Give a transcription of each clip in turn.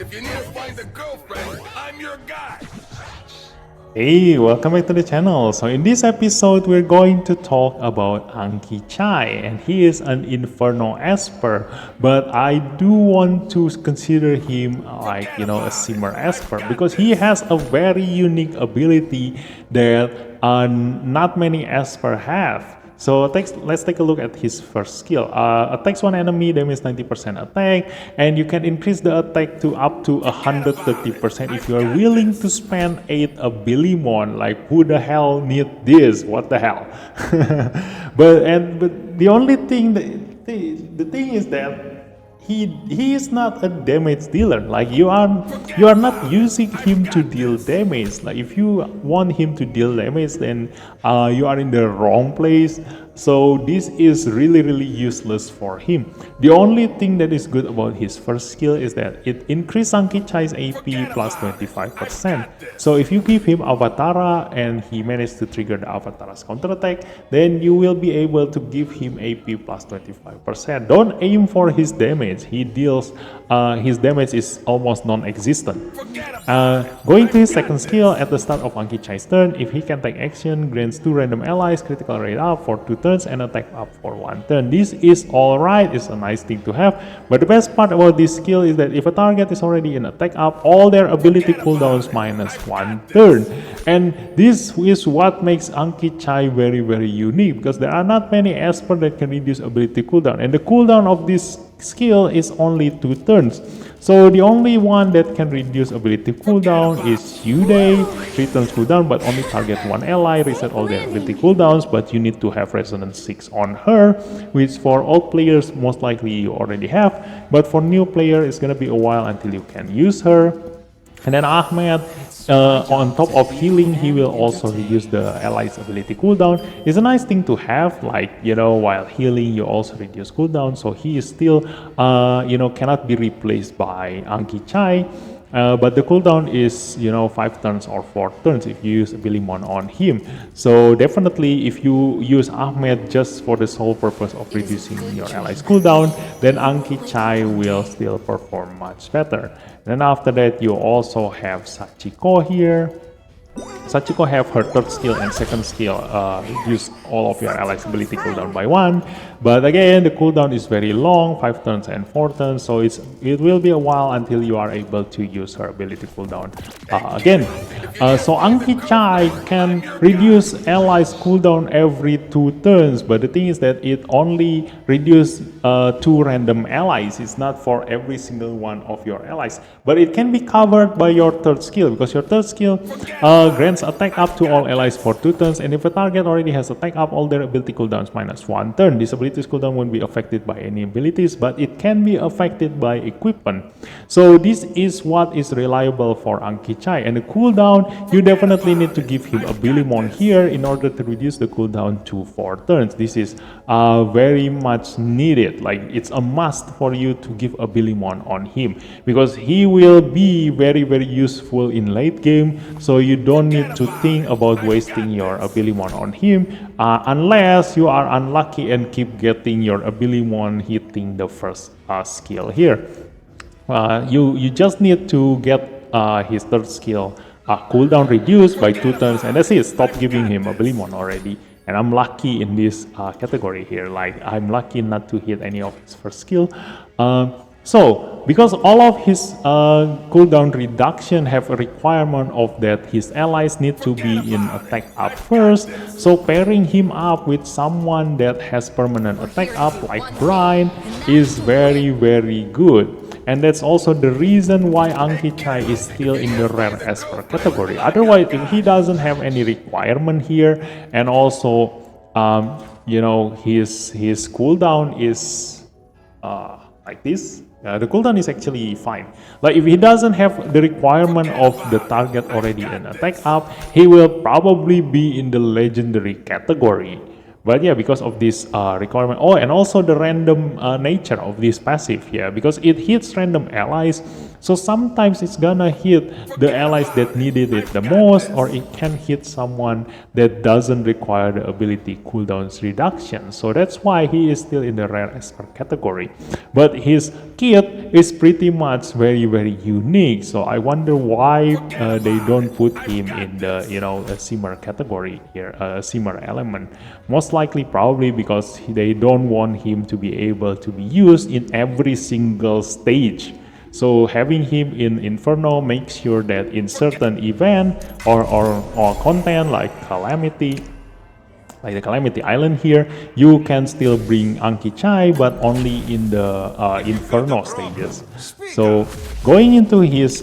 If you need to find a girlfriend, I'm your guy. Hey, welcome back to the channel. So in this episode, we're going to talk about UNKY, and he is an Inferno Esper, but I do want to consider him like, a Simmer Esper because he has a very unique ability that not many Esper have. So let's take a look at his first skill. Attacks one enemy, damage 90% attack, and you can increase the attack to up to 130% if you are willing to spend 8 abilimon. Like, who the hell need this? What the hell? but the only thing the thing is that he is not a damage dealer. Like, you are not using him to deal damage. Like, if you want him to deal damage, then you are in the wrong place. So this is really useless for him. The only thing that is good about his first skill is that it increases UNKY's AP plus 25%. So if you give him Avatara and he managed to trigger the Avatara's counterattack, then you will be able to give him AP plus 25%. Don't aim for his damage. He deals his damage is almost non-existent. Going to his second skill, at the start of UNKY's turn, if he can take action, grants 2 random allies critical rate up for 2 turns and attack up for 1 turn. This is alright, it's a nice thing to have, but the best part about this skill is that if a target is already in attack up, all their ability cooldowns minus 1 turn. And this is what makes UNKY very unique, because there are not many Esper that can reduce ability cooldown, and the cooldown of this skill is only 2 turns. So the only one that can reduce ability cooldown is Yude, 3 turns cooldown, but only target 1 ally, reset all their ability cooldowns, but you need to have Resonance 6 on her, which for old players most likely you already have, but for new player it's gonna be a while until you can use her. And then Ahmed, on top of healing, he will also reduce the allies' ability cooldown. It's a nice thing to have, like, while healing, you also reduce cooldown. So he is still, cannot be replaced by UNKY. But the cooldown is 5 turns or 4 turns if you use Abilimon on him. So definitely if you use Ahmed just for the sole purpose of reducing your allies cooldown, then UNKY will still perform much better. Then after that you also have Sachiko here. Sachiko have her third skill and second skill use all of your allies ability cooldown by 1, but again the cooldown is very long, 5 turns and 4 turns, so it will be a while until you are able to use her ability cooldown again. So UNKY can reduce allies cooldown every 2 turns, but the thing is that it only reduces 2 random allies. It's not for every single one of your allies, but it can be covered by your third skill, because your third skill grants attack up to all allies for 2 turns, and if a target already has attack up, all their ability cooldowns minus 1 turn. This ability's cooldown won't be affected by any abilities, but it can be affected by equipment. So this is what is reliable for UNKY. And the cooldown, you definitely need to give him Abilimon here in order to reduce the cooldown to 4 turns. This is very much needed. Like, it's a must for you to give Abilimon on him, because he will be very useful in late game. So you don't need to think about wasting your Abilimon on him unless you are unlucky and keep getting your Abilimon hitting the first skill here. You just need to get his third skill cooldown reduced by 2 turns, and that's it. Stop giving him Abilimon already. And I'm lucky in this category here. Like, I'm lucky not to hit any of his first skill. So, because all of his cooldown reduction have a requirement of that his allies need to be in attack up first, so pairing him up with someone that has permanent attack up like Brian is very good. And that's also the reason why UNKY is still in the rare Esper category. Otherwise, if he doesn't have any requirement here, and also his cooldown is like this, the cooldown is actually fine. Like, if he doesn't have the requirement of the target already in attack up, he will probably be in the legendary category. But yeah, because of this requirement, and also the random nature of this passive, because it hits random allies, So sometimes it's gonna hit the allies that needed it the most, or it can hit someone that doesn't require the ability cooldowns reduction. So that's why he is still in the rare expert category. But his kit is pretty much very unique. So I wonder why they don't put him in the a simmer category here, a simmer element. Most likely probably because they don't want him to be able to be used in every single stage. So having him in Inferno makes sure that in certain event or content like Calamity, like the Calamity Island here, you can still bring UNKY, but only in the Inferno stages. So going into his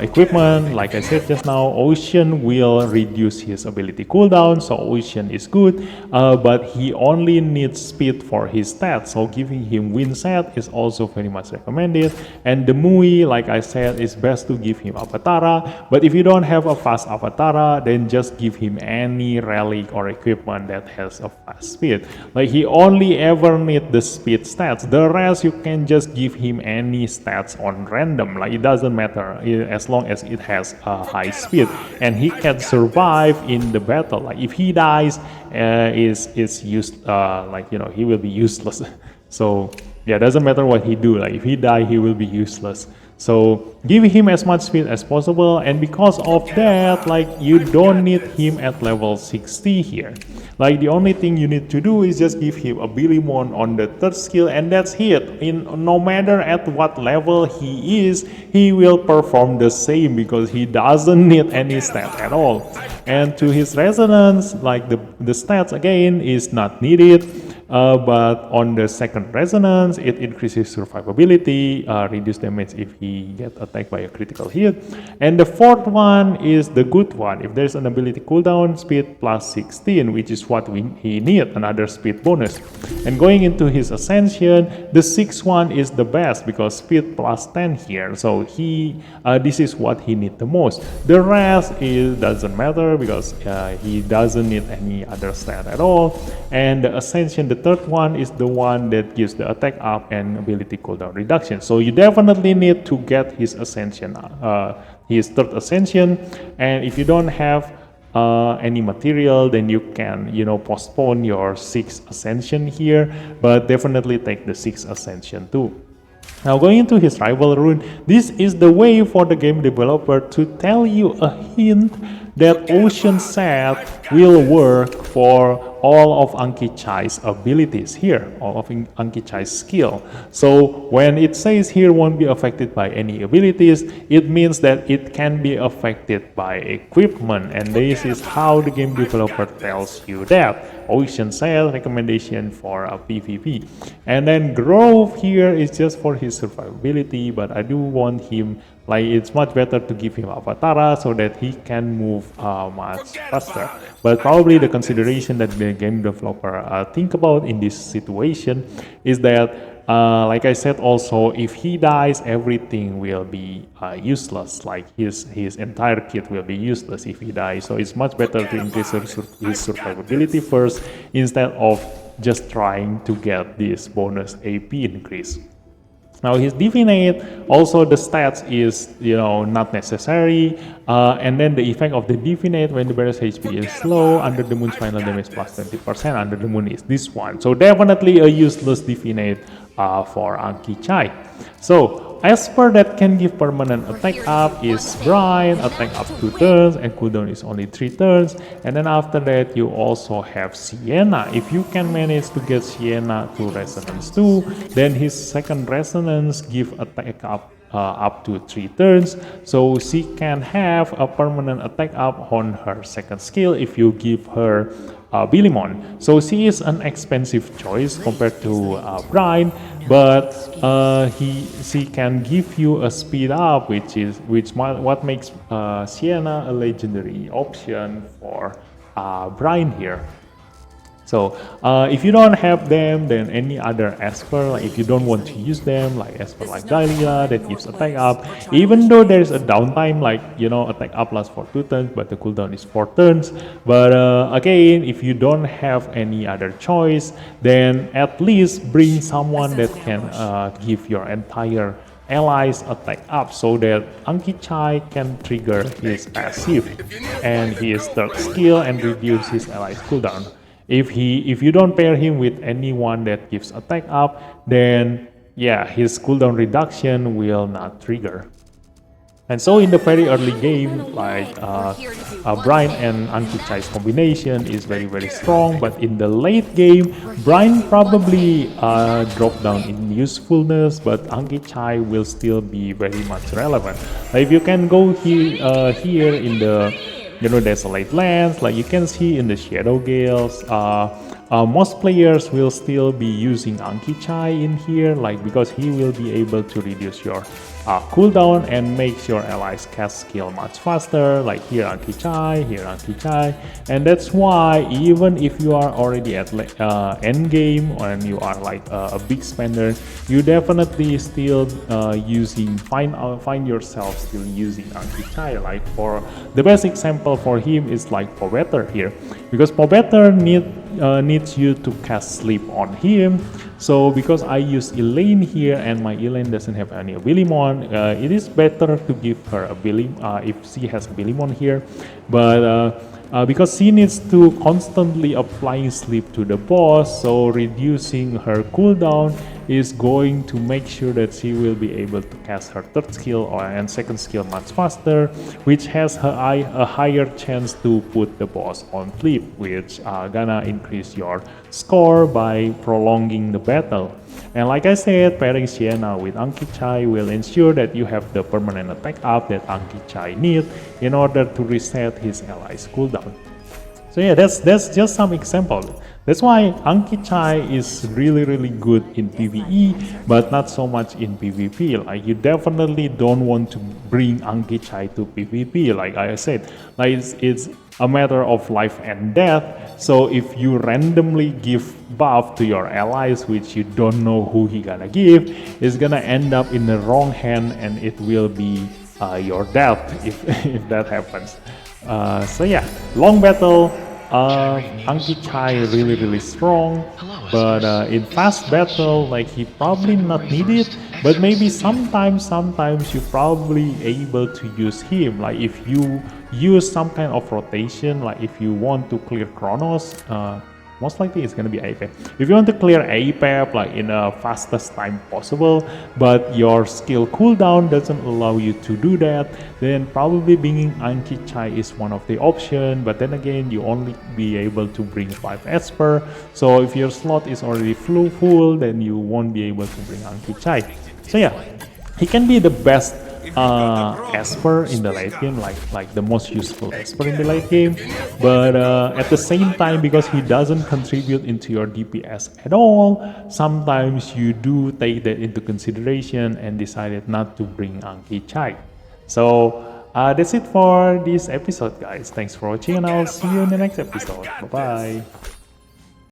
equipment, like I said just now, Ocean will reduce his ability cooldown, so Ocean is good, but he only needs speed for his stats, so giving him wind set is also very much recommended. And the Mui, like I said, is best to give him Avatara, but if you don't have a fast Avatara, then just give him any relic or equipment that has a fast speed. Like he only ever need the speed stats, the rest you can just give him any stats on random, like it doesn't matter as long as it has a high speed and he can survive in the battle. Like if he dies, is used he will be useless. So yeah, doesn't matter what he do, like if he die he will be useless. So give him as much speed as possible, and because of that, like you don't need him at level 60 here. Like the only thing you need to do is just give him a Bilimon on the third skill, and that's it. No matter at what level he is, he will perform the same because he doesn't need any stat at all. And to his resonance, like the stats again is not needed. But on the second resonance, it increases survivability, reduce damage if he gets attacked by a critical hit. And the fourth one is the good one. If there's an ability cooldown, speed plus 16, which is what he need, another speed bonus. And going into his ascension, the sixth one is the best because speed plus 10 here. So this is what he need the most. The rest doesn't matter because he doesn't need any other stat at all. And the ascension, the third one, is the one that gives the attack up and ability cooldown reduction. So you definitely need to get his ascension, his third ascension. And if you don't have any material, then you can postpone your sixth ascension here, but definitely take the sixth ascension too. Now going into his rival rune, this is the way for the game developer to tell you a hint that Ocean Set will work for all of UNKY's abilities here, all of UNKY's skill. So when it says here won't be affected by any abilities, it means that it can be affected by equipment, and this is how the game developer tells you that. Ocean Sail recommendation for a PvP. And then Grove here is just for his survivability, but I do want him, like it's much better to give him Avatara so that he can move much faster. But probably the consideration that the game developer think about in this situation is that like I said also, if he dies, everything will be useless. Like his entire kit will be useless if he dies. So it's much better to increase his survivability first instead of just trying to get this bonus AP increase. Now his Divinate, also the stats is not necessary, and then the effect of the Divinate when the bearer's HP is low, Under the Moon's final damage plus 20%, Under the Moon is this one. So definitely a useless Divinate for UNKY. So Esper that can give permanent attack up is Brian, attack up 2 turns and cooldown is only 3 turns. And then after that you also have Sienna. If you can manage to get Sienna to Resonance 2, then his second Resonance give attack up to 3 turns. So she can have a permanent attack up on her second skill if you give her Bilimon. So she is an expensive choice compared to Brian, but she can give you a speed up, what makes Sienna a legendary option for Brian here. So if you don't have them, then any other Esper, like if you don't want to use them, like Esper like Dahlia that gives attack up, even though there's a downtime, like attack up lasts for 2 turns, but the cooldown is 4 turns. But again, if you don't have any other choice, then at least bring someone that can give your entire allies attack up so that UNKY can trigger his passive and his third skill and reduce his allies cooldown. If you don't pair him with anyone that gives attack up, then yeah, his cooldown reduction will not trigger. And so in the very early game, like Brian and UNKY's combination is very strong, but in the late game, Brian probably drop down in usefulness, but UNKY will still be very much relevant. Like if you can go here in the desolate lands, like you can see in the Shadow Gales, most players will still be using UNKY in here, like because he will be able to reduce your cooldown and makes your allies cast skill much faster, like here UNKY, and that's why even if you are already at end game and you are like a big spender, you definitely still find yourself still using UNKY. Like for the best example for him is like Pobether here, because Pobether needs you to cast sleep on him. So because I use Elaine here and my Elaine doesn't have any Abilimon, it is better to give her a if she has Abilimon here, but because she needs to constantly apply sleep to the boss, so reducing her cooldown is going to make sure that she will be able to cast her third skill and second skill much faster, which has a higher chance to put the boss on sleep, which gonna increase your score by prolonging the battle. And like I said, pairing Sienna with UNKY will ensure that you have the permanent attack up that UNKY needs in order to reset his allies cooldown. So yeah, that's just some example. That's why UNKY is really good in PvE, but not so much in PvP. Like you definitely don't want to bring UNKY to PvP. Like I said, like it's a matter of life and death. So if you randomly give buff to your allies, which you don't know who he gonna give, it's gonna end up in the wrong hand, and it will be your death if that happens. So yeah, long battle. UNKY really strong, but in fast battle, like he probably not needed, but maybe sometimes you probably able to use him. Like if you use some kind of rotation, like if you want to clear Chronos, most likely it's gonna be APAP. If you want to clear APAP like in the fastest time possible, but your skill cooldown doesn't allow you to do that, then probably bringing UNKY is one of the options. But then again, you only be able to bring 5 Esper, so if your slot is already full, then you won't be able to bring UNKY. So yeah, he can be the best Esper in the late game, like the most useful Esper in the late game, but at the same time, because he doesn't contribute into your DPS at all, sometimes you do take that into consideration and decided not to bring UNKY. So that's it for this episode, guys. Thanks for watching, and I'll see you in the next episode. Bye bye.